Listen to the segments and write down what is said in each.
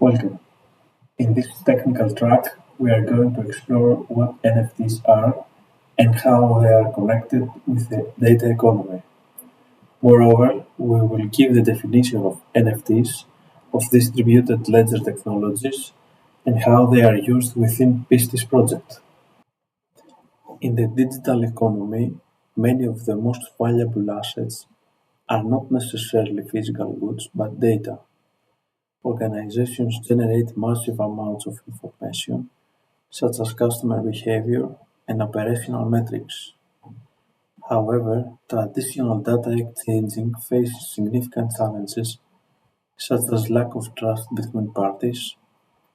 Welcome. In this technical track, we are going to explore what NFTs are and how they are connected with the data economy. Moreover, we will give the definition of NFTs, of distributed ledger technologies, and how they are used within Pistis project. In the digital economy, many of the most valuable assets are not necessarily physical goods but data. Organizations generate massive amounts of information, such as customer behavior and operational metrics. However, traditional data exchanging faces significant challenges, such as lack of trust between parties,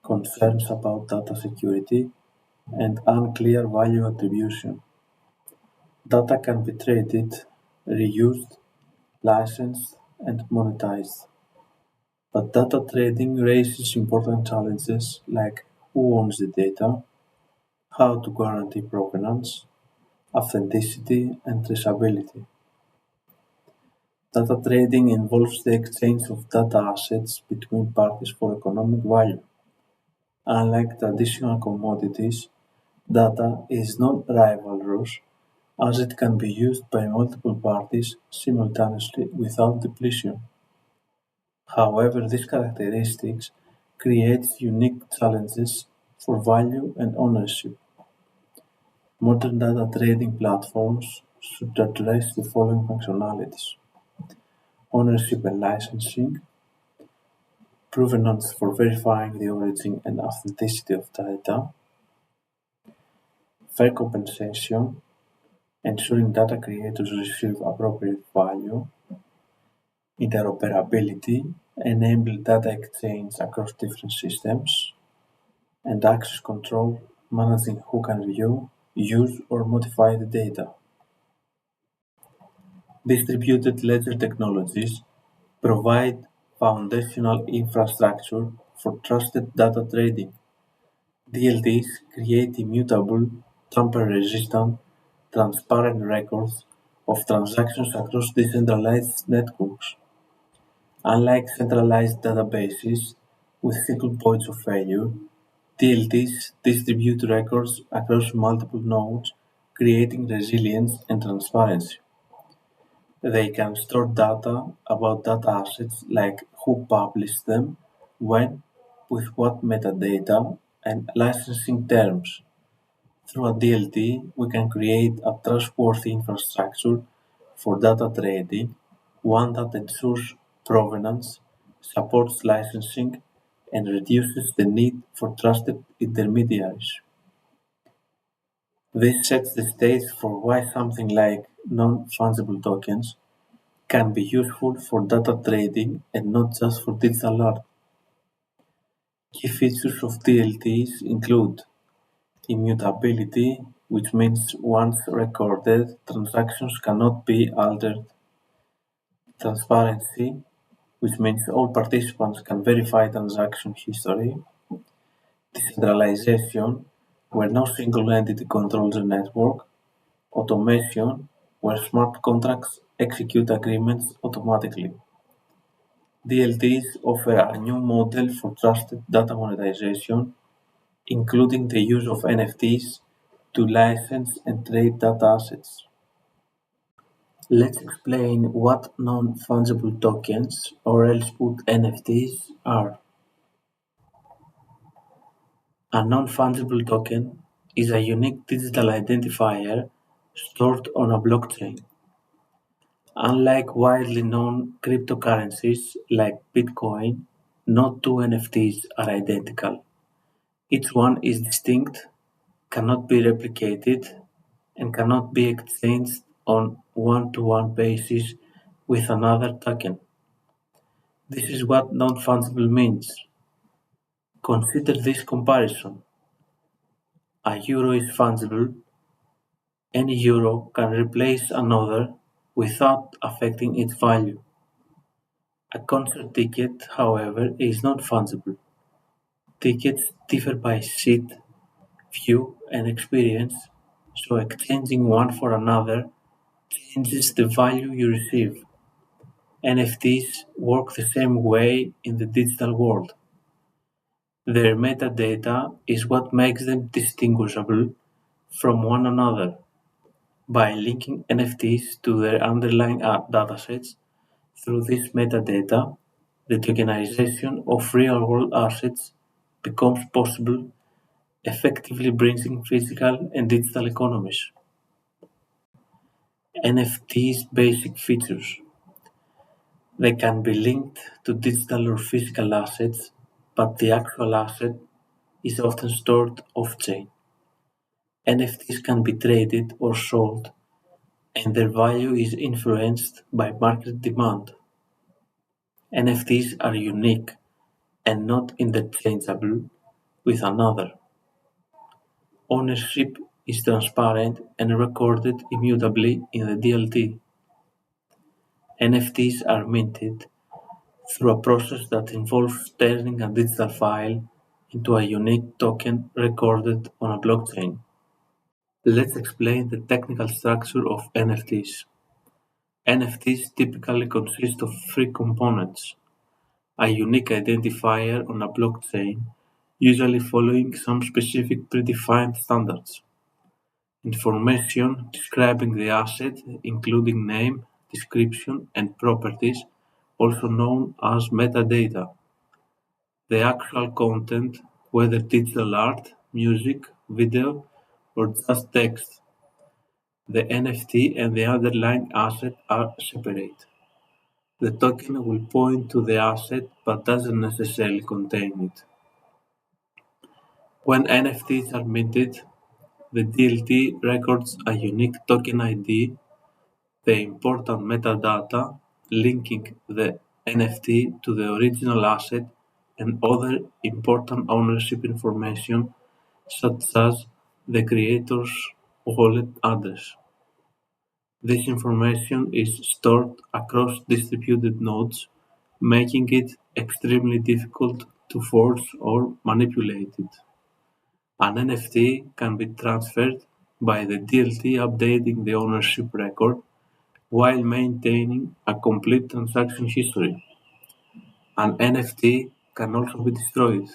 concerns about data security, and unclear value attribution. Data can be traded, reused, licensed, and monetized. But data trading raises important challenges like who owns the data, how to guarantee provenance, authenticity, and traceability. Data trading involves the exchange of data assets between parties for economic value. Unlike traditional commodities, data is non-rivalrous as it can be used by multiple parties simultaneously without depletion. However, these characteristics creates unique challenges for value and ownership. Modern data trading platforms should address the following functionalities: ownership and licensing, provenance for verifying the origin and authenticity of data, fair compensation, ensuring data creators receive appropriate value, interoperability, enable data exchange across different systems, and access control, managing who can view, use, or modify the data. Distributed ledger technologies provide foundational infrastructure for trusted data trading. DLTs create immutable, tamper-resistant, transparent records of transactions across decentralized networks. Unlike centralized databases with single points of failure, DLTs distribute records across multiple nodes, creating resilience and transparency. They can store data about data assets like who published them, when, with what metadata, and licensing terms. Through a DLT, we can create a trustworthy infrastructure for data trading, one that ensures provenance, supports licensing, and reduces the need for trusted intermediaries. This sets the stage for why something like non-fungible tokens can be useful for data trading and not just for digital art. Key features of DLTs include immutability, which means once recorded, transactions cannot be altered; transparency, which means all participants can verify transaction history; decentralization, where no single entity controls the network; automation, where smart contracts execute agreements automatically. DLTs offer a new model for trusted data monetization, including the use of NFTs to license and trade data assets. Let's explain what non-fungible tokens, or else put NFTs, are. A non-fungible token is a unique digital identifier stored on a blockchain. Unlike widely known cryptocurrencies like Bitcoin, no two NFTs are identical. Each one is distinct, cannot be replicated, and cannot be exchanged on one-to-one basis with another token. This is what non-fungible means. Consider this comparison: a euro is fungible; any euro can replace another without affecting its value. A concert ticket, however, is not fungible. Tickets differ by seat, view, and experience, so exchanging one for another changes the value you receive. NFTs work the same way in the digital world. Their metadata is what makes them distinguishable from one another. By linking NFTs to their underlying datasets through this metadata, the tokenization of real-world assets becomes possible, effectively bridging physical and digital economies. NFTs' basic features. They can be linked to digital or physical assets, but the actual asset is often stored off-chain. NFTs can be traded or sold, and their value is influenced by market demand. NFTs are unique and not interchangeable with another. Ownership is transparent and recorded immutably in the DLT. NFTs are minted through a process that involves turning a digital file into a unique token recorded on a blockchain. Let's explain the technical structure of NFTs. NFTs typically consist of three components: a unique identifier on a blockchain, usually following some specific predefined standards; information describing the asset, including name, description, and properties, also known as metadata; the actual content, whether digital art, music, video, or just text. The NFT and the underlying asset are separate. The token will point to the asset but doesn't necessarily contain it. When NFTs are minted, the DLT records a unique token ID, the important metadata linking the NFT to the original asset, and other important ownership information such as the creator's wallet address. This information is stored across distributed nodes, making it extremely difficult to force or manipulate it. An NFT can be transferred by the DLT updating the ownership record while maintaining a complete transaction history. An NFT can also be destroyed,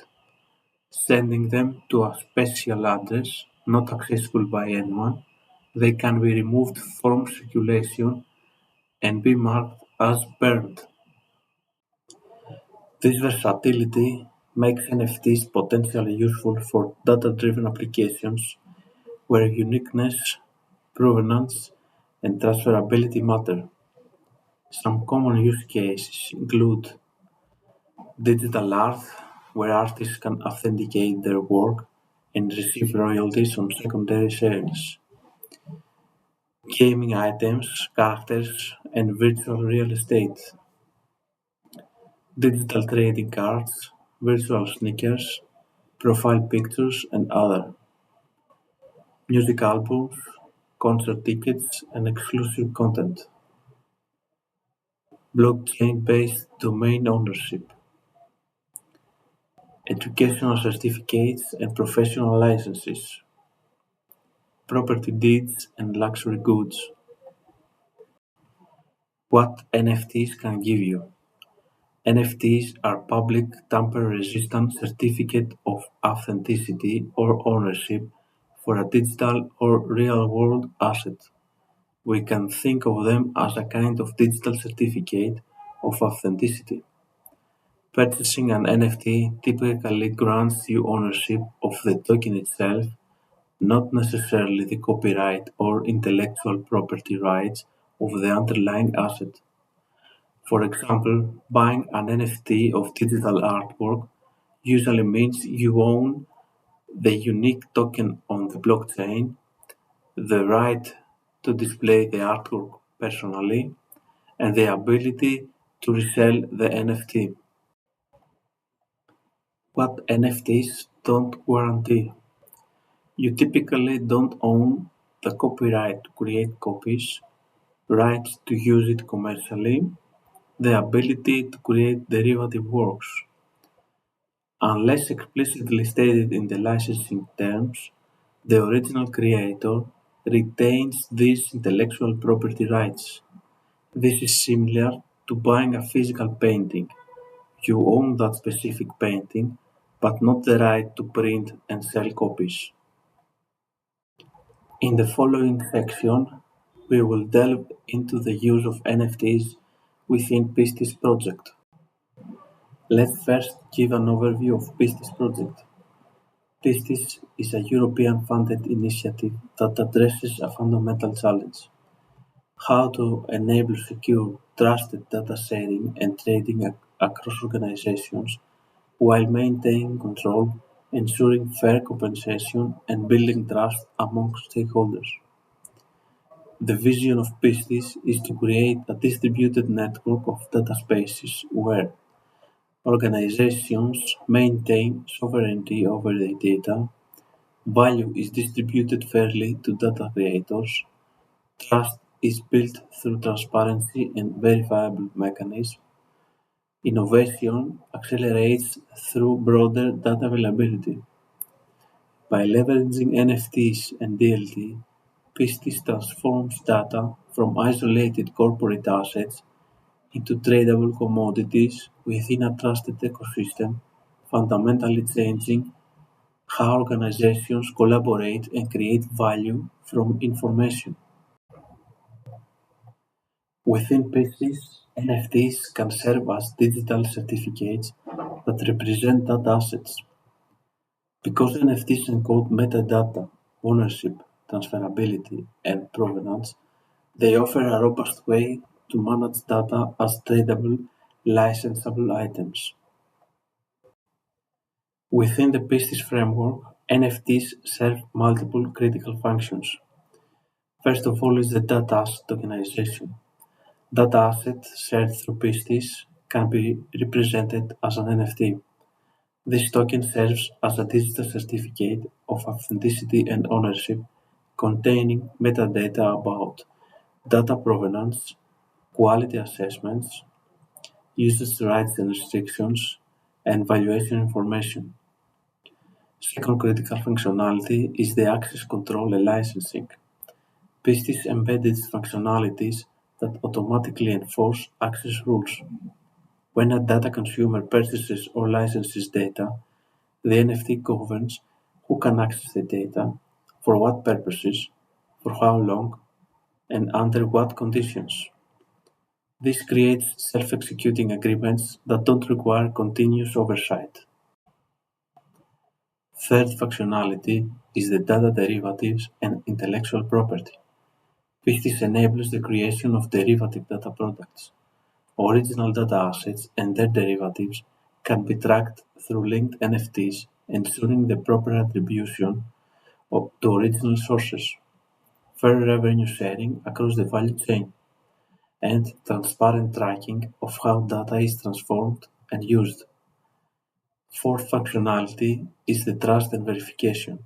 sending them to a special address not accessible by anyone. They can be removed from circulation and be marked as burned. This versatility makes NFTs potentially useful for data-driven applications where uniqueness, provenance, and transferability matter. Some common use cases include digital art, where artists can authenticate their work and receive royalties on secondary sales; gaming items, characters, and virtual real estate; digital trading cards, virtual sneakers, profile pictures, and other; music albums, concert tickets, and exclusive content; blockchain-based domain ownership; educational certificates and professional licenses; property deeds and luxury goods. What NFTs can give you. NFTs are public tamper-resistant certificate of authenticity or ownership for a digital or real-world asset. We can think of them as a kind of digital certificate of authenticity. Purchasing an NFT typically grants you ownership of the token itself, not necessarily the copyright or intellectual property rights of the underlying asset. For example, buying an NFT of digital artwork usually means you own the unique token on the blockchain, the right to display the artwork personally, and the ability to resell the NFT. What NFTs don't guarantee. You typically don't own the copyright to create copies, rights to use it commercially, the ability to create derivative works. Unless explicitly stated in the licensing terms, the original creator retains these intellectual property rights. This is similar to buying a physical painting. You own that specific painting, but not the right to print and sell copies. In the following section, we will delve into the use of NFTs within Pistis project. Let's first give an overview of Pistis project. Pistis is a European-funded initiative that addresses a fundamental challenge: how to enable secure, trusted data sharing and trading across organizations while maintaining control, ensuring fair compensation, and building trust among stakeholders. The vision of Pistis is to create a distributed network of data spaces where organizations maintain sovereignty over their data, value is distributed fairly to data creators, trust is built through transparency and verifiable mechanisms, innovation accelerates through broader data availability. By leveraging NFTs and DLT, Pistis transforms data from isolated corporate assets into tradable commodities within a trusted ecosystem, fundamentally changing how organizations collaborate and create value from information. Within Pistis, NFTs can serve as digital certificates that represent data assets. Because NFTs encode metadata, ownership, transferability, and provenance, they offer a robust way to manage data as tradable, licensable items. Within the Pistis framework, NFTs serve multiple critical functions. First of all is the data asset tokenization. Data asset shared through Pistis can be represented as an NFT. This token serves as a digital certificate of authenticity and ownership containing metadata about data provenance, quality assessments, usage rights and restrictions, and valuation information. Second critical functionality is the access control and licensing. Pistis embeds functionalities that automatically enforce access rules. When a data consumer purchases or licenses data, the NFT governs who can access the data, for what purposes, for how long, and under what conditions. This creates self-executing agreements that don't require continuous oversight. Third functionality is the data derivatives and intellectual property. Pistis enables the creation of derivative data products. Original data assets and their derivatives can be tracked through linked NFTs, ensuring the proper attribution to original sources, fair revenue sharing across the value chain, and transparent tracking of how data is transformed and used. Fourth functionality is the trust and verification.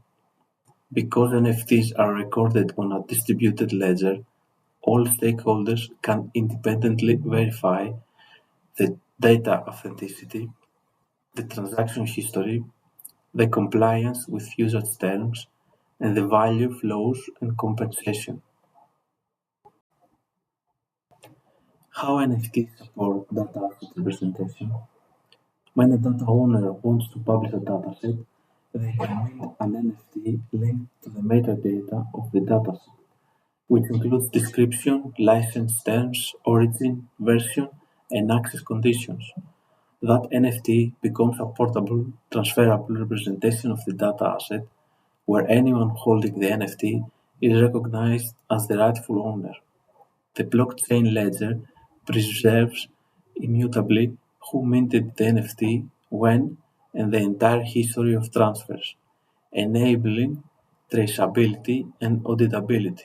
Because NFTs are recorded on a distributed ledger, all stakeholders can independently verify the data authenticity, the transaction history, the compliance with usage terms, and the value flows and compensation. How NFTs support data asset representation? When a data owner wants to publish a dataset, they can mint an NFT linked to the metadata of the dataset, which includes description, license terms, origin, version, and access conditions. That NFT becomes a portable, transferable representation of the data asset, where anyone holding the NFT is recognized as the rightful owner. The blockchain ledger preserves immutably who minted the NFT, when, and the entire history of transfers, enabling traceability and auditability.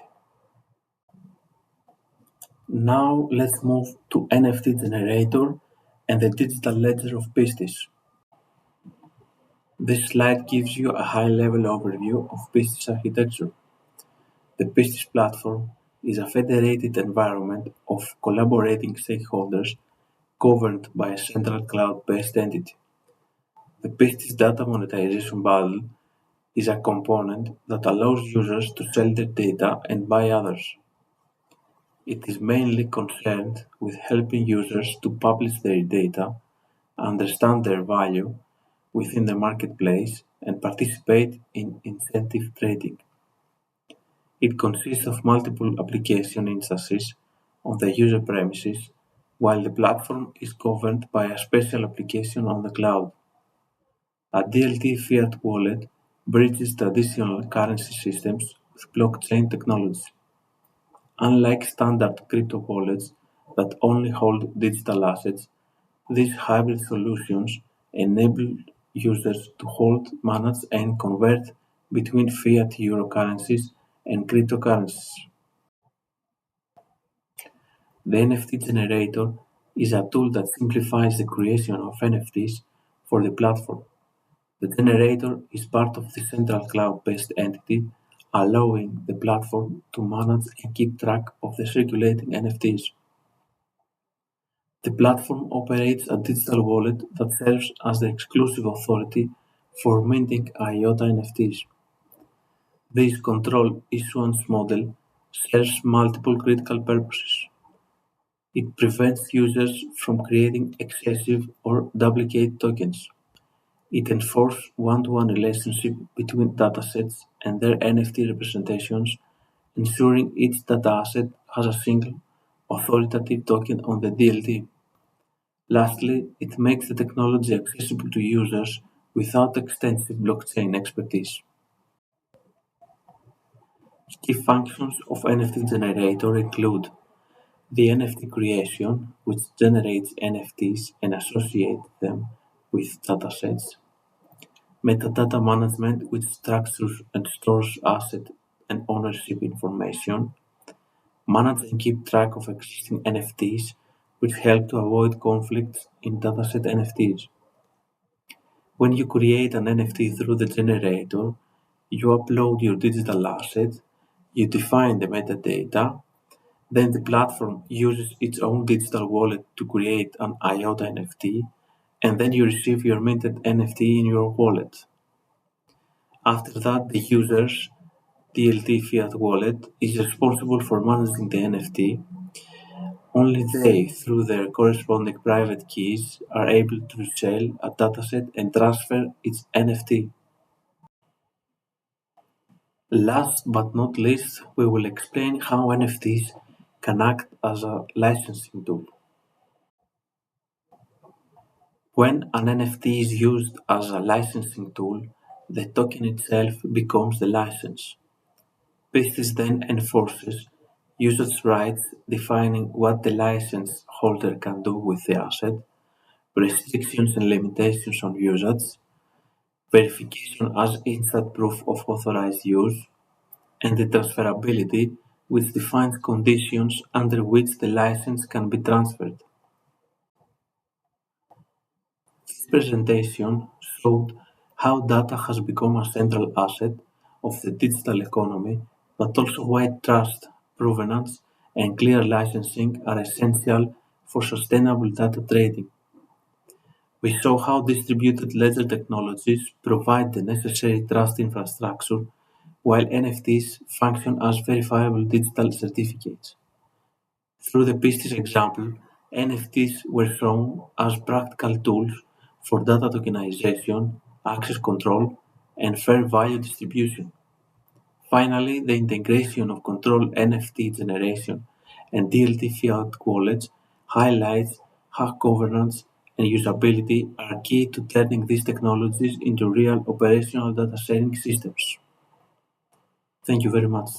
Now let's move to NFT generator and the digital ledger of Pistis. This slide gives you a high-level overview of Pistis architecture. The Pistis platform is a federated environment of collaborating stakeholders governed by a central cloud-based entity. The Pistis data monetization bundle is a component that allows users to sell their data and buy others. It is mainly concerned with helping users to publish their data, understand their value, within the marketplace and participate in incentive trading. It consists of multiple application instances on the user premises, while the platform is governed by a special application on the cloud. A DLT fiat wallet bridges traditional currency systems with blockchain technology. Unlike standard crypto wallets that only hold digital assets, these hybrid solutions enable users to hold, manage, and convert between fiat euro currencies and cryptocurrencies. The NFT generator is a tool that simplifies the creation of NFTs for the platform. The generator is part of the central cloud-based entity, allowing the platform to manage and keep track of the circulating NFTs. The platform operates a digital wallet that serves as the exclusive authority for minting IOTA NFTs. This control issuance model serves multiple critical purposes. It prevents users from creating excessive or duplicate tokens. It enforces one-to-one relationship between datasets and their NFT representations, ensuring each data asset has a single, authoritative token on the DLT. Lastly, it makes the technology accessible to users without extensive blockchain expertise. Key functions of NFT Generator include the NFT creation, which generates NFTs and associates them with datasets; metadata management, which structures and stores asset and ownership information; manage and keep track of existing NFTs, which help to avoid conflicts in dataset NFTs. When you create an NFT through the generator, you upload your digital asset, you define the metadata, then the platform uses its own digital wallet to create an IOTA NFT, and then you receive your minted NFT in your wallet. After that, the user's DLT fiat wallet is responsible for managing the NFT. Only they, through their corresponding private keys, are able to resell a dataset and transfer its NFT. Last but not least, we will explain how NFTs can act as a licensing tool. When an NFT is used as a licensing tool, the token itself becomes the license. This then enforces usage rights, defining what the license holder can do with the asset, restrictions and limitations on usage, verification as instant proof of authorized use, and the transferability, which defines conditions under which the license can be transferred. This presentation showed how data has become a central asset of the digital economy, but also why trust, provenance, and clear licensing are essential for sustainable data trading. We saw how distributed ledger technologies provide the necessary trust infrastructure, while NFTs function as verifiable digital certificates. Through the Pistis example, NFTs were shown as practical tools for data tokenization, access control, and fair value distribution. Finally, the integration of controlled NFT generation and DLT fiat wallets highlights how governance and usability are key to turning these technologies into real operational data sharing systems. Thank you very much.